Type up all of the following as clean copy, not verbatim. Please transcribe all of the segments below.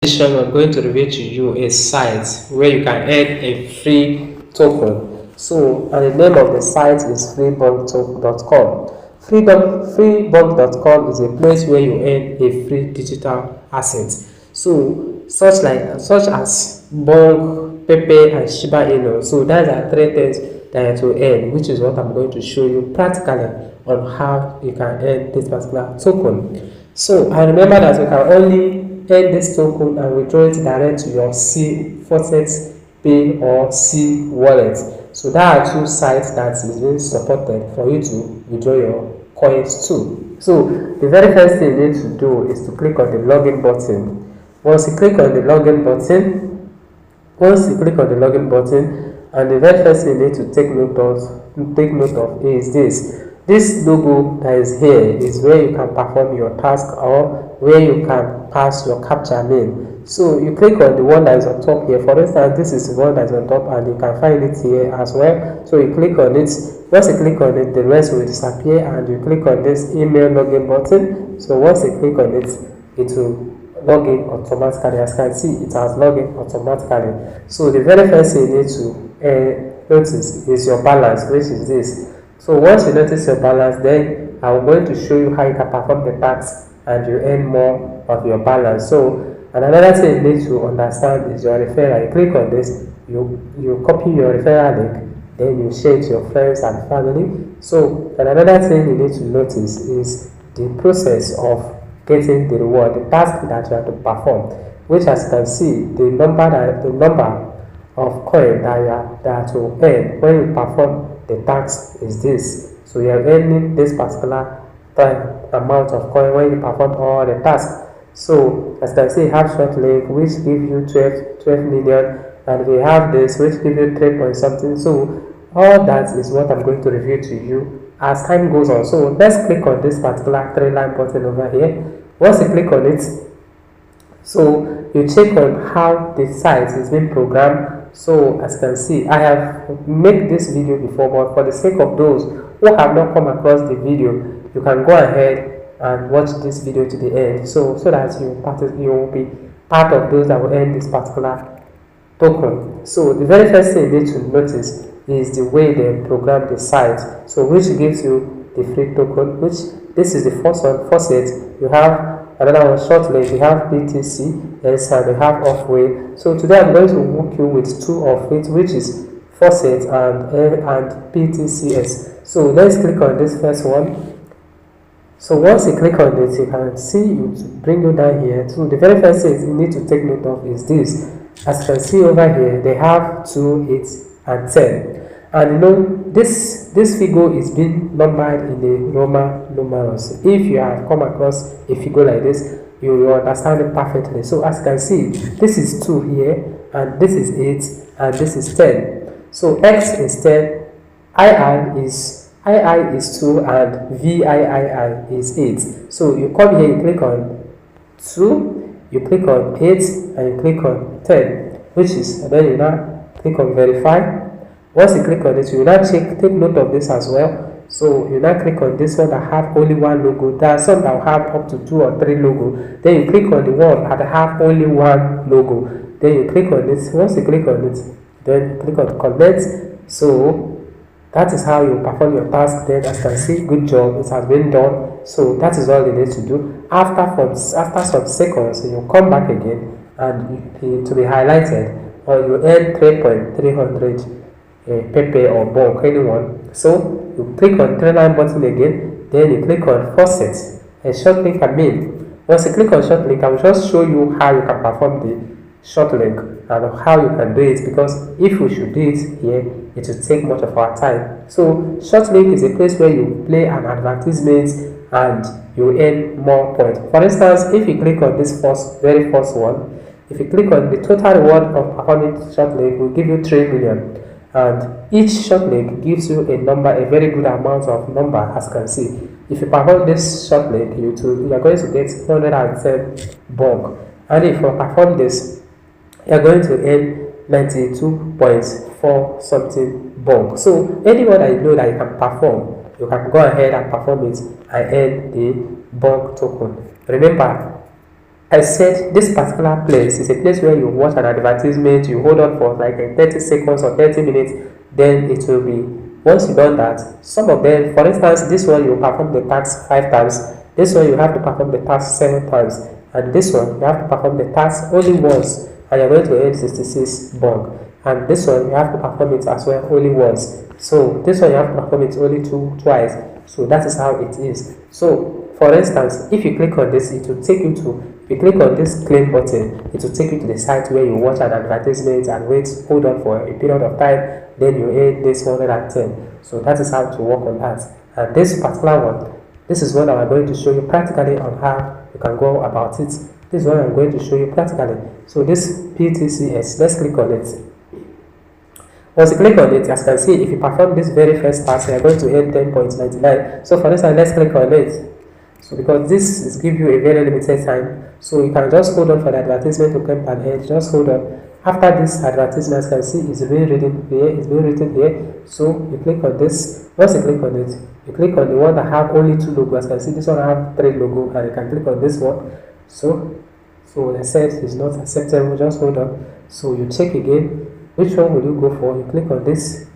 Edition, I'm going to reveal to you a site where you can earn a free token. So, and the name of the site is freebonk.com. Freebonk.com is a place where you earn a free digital asset. So, such as bonk, Pepe, and Shiba Inu. So, those are three things that you earn, which is what I'm going to show you practically on how you can earn this particular token. So, I remember that you can only earn this token and withdraw it direct to your C Faucet Pay or C wallet. So there are two sites that is being supported for you to withdraw your coins to. So the very first thing you need to do is to click on the login button. Once you click on the login button, and the very first thing you need to take note of is this logo that is here is where you can perform your task or where you can pass your captcha mail. So you click on the one that is on top here. For instance, this is the one that is on top and you can find it here as well. So you click on it. Once you click on it, the rest will disappear and you click on this email login button. So once you click on it, it will log in automatically. As you can see, it has logged in automatically. So the very first thing you need to notice is your balance, which is this. So once you notice your balance, then I'm going to show you how you can perform the task and you earn more of your balance. So and another thing you need to understand is your referral. You click on this, you copy your referral link, then you share it to your friends and family. So and another thing you need to notice is the process of getting the reward, the task that you have to perform, which as you can see, the number of coin that you earn when you perform the task is this. So you are earning this particular amount of coin when you perform all the tasks. So as you can see, you have short link which give you 12 million, and we have this which give you 3 point something. So all that is what I'm going to review to you as time goes on. So let's click on this particular 3-line button over here. Once you click on it, so you check on how the site is being programmed. So as you can see, I have made this video before, but for the sake of those who have not come across the video, you can go ahead and watch this video to the end, so that you will be part of those that will earn this particular token. So the very first thing you need to notice is the way they program the site, so which gives you the free token, which this is the first one, faucet. You have another one, short link. You have BTC, yes, and you have off way. So today I'm going to walk you with two of it, which is faucet and PTCS. So let's click on this first one. So once you click on it, you can see it bring you down here. So the very first thing you need to take note of is this. As you can see over here, they have 2, 8, and 10. And you know, this figure is being numbered in the Roman numerals. If you have come across a figure like this, you will understand it perfectly. So as you can see, this is 2 here, and this is 8, and this is 10. So X is 10, II is 2, and VIII is 8. So you come here, you click on 2, you click on 8, and you click on 10, which is, and then you now click on verify. Once you click on it, you now take note of this as well. So you now click on this one that have only one logo. There are some that will have up to 2 or 3 logo. Then you click on the one that have only one logo. Then you click on it. Once you click on it, then you click on connect. So that is how you perform your task. Then as you can see, good job, it has been done. So that is all you need to do. After some seconds, you come back again and to be highlighted, or you earn 3.300 Pepe or bonk, anyone. So you click on 3-line button again, then you click on faucet and short link admin. Once you click on short link, I will just show you how you can perform the short link and how you can do it, because if we should do it here, it will take much of our time. So short link is a place where you play an advertisement and you earn more points. For instance, if you click on this very first one, if you click on the total reward of performing short link, will give you 3 million. And each short link gives you a number, a very good amount of number, as you can see. If you perform this short link, you are going to get 110 bonk. And if you perform this, you are going to earn 92.4 something bonk. So anyone that you know that you can perform, you can go ahead and perform it and earn the bonk token. Remember, I said this particular place is a place where you watch an advertisement, you hold on for like 30 seconds or 30 minutes, then it will be, once you've done that, some of them, for instance, this one you perform the task 5 times, this one you have to perform the task 7 times, and this one you have to perform the task only once, and you're going to earn 66 bonk. And this one you have to perform it as well only once. So this one you have to perform it only twice. So that is how it is. So for instance, if you click on this, it will take you to, if you click on this claim button, it will take you to the site where you watch an advertisement and wait, hold on for a period of time, then you earn this 110. So that is how to work on that. And this particular one, this is what I'm going to show you practically on how you can go about it. This is what I'm going to show you practically. So this PTCS, let's click on it. Once you click on it, as you can see, if you perform this very first task, you are going to earn 10.99. So for instance, let's click on it. So because this is give you a very limited time, so you can just hold on for the advertisement to come and end. Just hold on. After this advertisement, as you can see, it's being written here. It's being written here. So you click on this. Once you click on it, you click on the one that have only 2 logos. As you can see, this one have 3 logos, and you can click on this one. So I said it's not acceptable. Just hold on. So you check again. Which one will you go for? You click on this.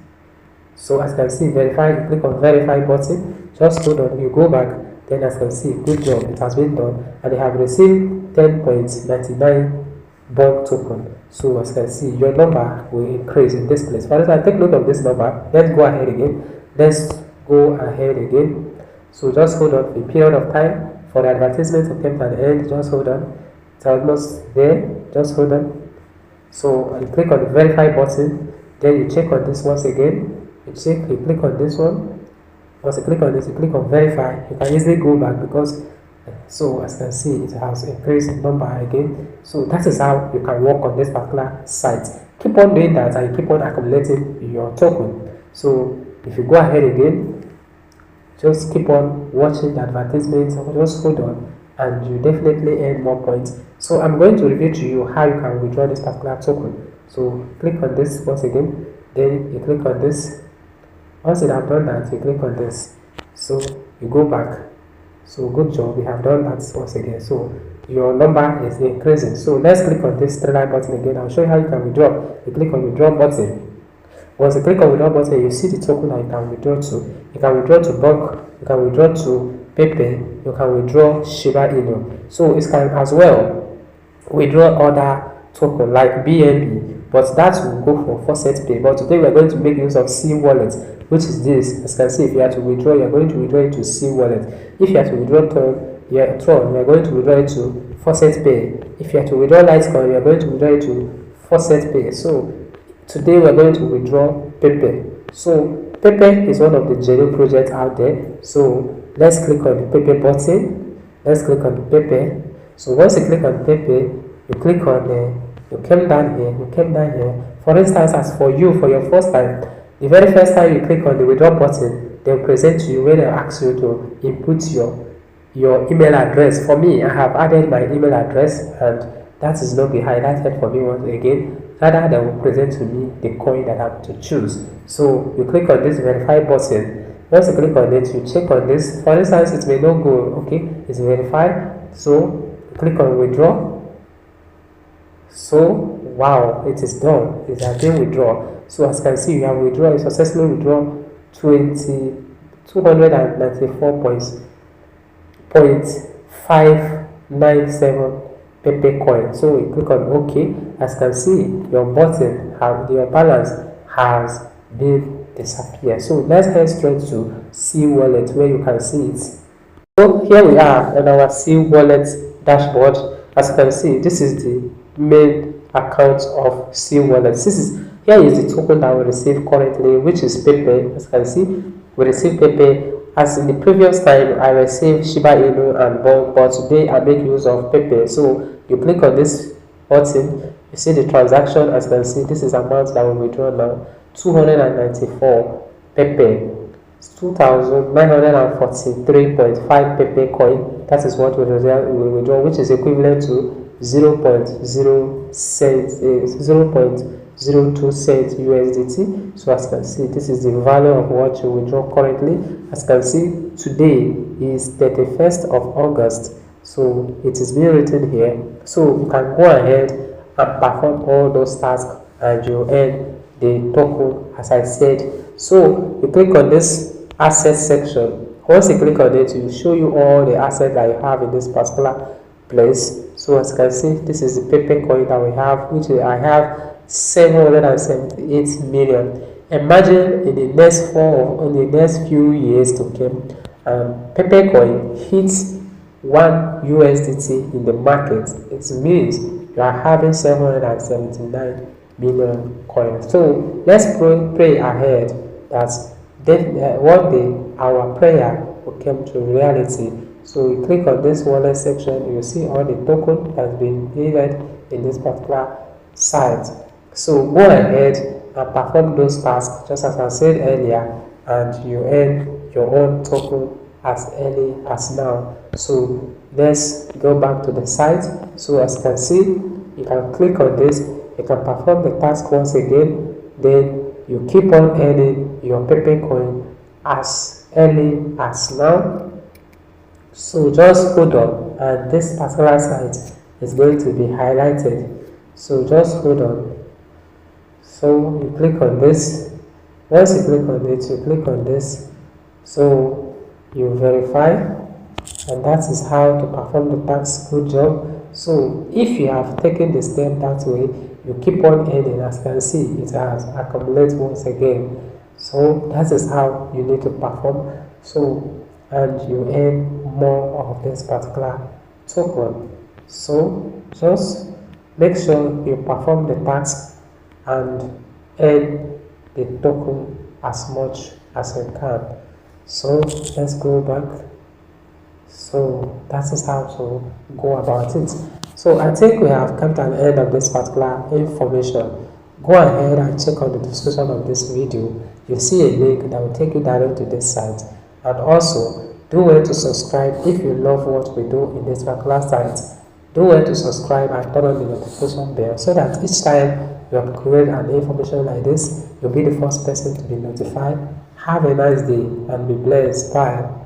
So as you can see, verify, you click on verify button. Just hold on, you go back. Then as you can see, good job, it has been done. And they have received 10.99 bonk token. So as you can see, your number will increase in this place. For instance, take note of this number. Let's go ahead again. Let's go ahead again. So just hold on for a period of time for the advertisement to come to an end. Just hold on. It's almost there. Just hold on. So you click on the verify button, then you check on this once again. You click on this one. Once you click on this, you click on verify. You can easily go back because, so as you can see, it has increased in number again. So that is how you can work on this particular site. Keep on doing that and keep on accumulating your token. So if you go ahead again, just keep on watching the advertisements, just hold on, and you definitely earn more points. So I'm going to reveal to you how you can withdraw this particular token. So click on this once again, then you click on this. Once you have done that, you click on this. So you go back. So good job, we have done that once again. So your number is increasing. So let's click on this 3-line button again. I'll show you how you can withdraw. You click on withdraw button. Once you click on withdraw button, you see the token that you can withdraw to. You can withdraw to bonk, you can withdraw to Pepe, you can withdraw Shiba Inu. So it can as well withdraw other token like BNB, but that will go for faucet pay. But today we are going to make use of C wallet, which is this. As you can see, if you have to withdraw, you are going to withdraw it to C wallet. If you have to withdraw Tron, you are going to withdraw it to faucet pay. If you have to withdraw Litecoin, you are going to withdraw it to faucet pay. So today we are going to withdraw Pepe. So Pepe is one of the genuine projects out there. So let's click on the Pepe button. Let's click on the Pepe. So once you click on Pepe, you click on you came down here. For instance, as for you, for your first time, the very first time you click on the withdraw button, they'll present to you where they ask you to input your email address. For me, I have added my email address, and that is not be highlighted for me once again. Rather, they will present to me the coin that I have to choose. So you click on this verify button. Once you click on it, you check on this. For instance, it may not go, okay, it's verified. So click on withdraw. So wow, it is done. It has been withdrawn. So as you can see, you have withdrawn, you successfully withdrawn 294.597 Pepe coin. So you click on OK. As you can see, your balance has been disappeared. So let's head straight to C wallet where you can see it. So here we are on our C wallet dashboard. As you can see, this is the main account of C wallet. Here is the token that we receive currently, which is Pepe. As you can see, we receive Pepe. As in the previous time, I received Shiba Inu and bonk, but today I make use of Pepe. So you click on this button, you see the transaction. As you can see, this is amount that we withdraw now, 294 Pepe. 2,943.5 Pepe coin. That is what we withdraw, which is equivalent to 0.02 cents USDT. So as you can see, this is the value of what you withdraw currently. As you can see, today is 31st of August So it is being written here. So you can go ahead and perform all those tasks and you earn the token as I said. So you click on this asset section. Once you click on it, it will show you all the assets that you have in this particular place. So as you can see, this is the Pepe coin that we have, which I have 778 million. Imagine in the next few years to come, Pepe coin hits 1 USDT in the market. It means you are having 779 million coins. So let's pray ahead that one day our prayer will come to reality. So you click on this wallet section, you will see all the token that has been given in this particular site. So go ahead and perform those tasks just as I said earlier, and you earn your own token as early as now. So let's go back to the site. So as you can see, you can click on this, you can perform the task once again, then you keep on earning your Pepe coin as early as now. So just hold on, and this particular site is going to be highlighted. So just hold on. So you click on this. Once you click on it, you click on this. So you verify, and that is how to perform the task. Good job. So if you have taken the step that way, you keep on earning. As you can see, it has accumulated once again. So that is how you need to perform. So and you earn more of this particular token. So just make sure you perform the task and earn the token as much as you can. So let's go back. So that is how to go about it. So I think we have come to an end of this particular information. Go ahead and check on the description of this video. You'll see a link that will take you directly to this site. And also, do well to subscribe if you love what we do in this particular site. Do well to subscribe and turn on the notification bell so that each time you upgrade an information like this, you'll be the first person to be notified. Have a nice day and be blessed. Bye.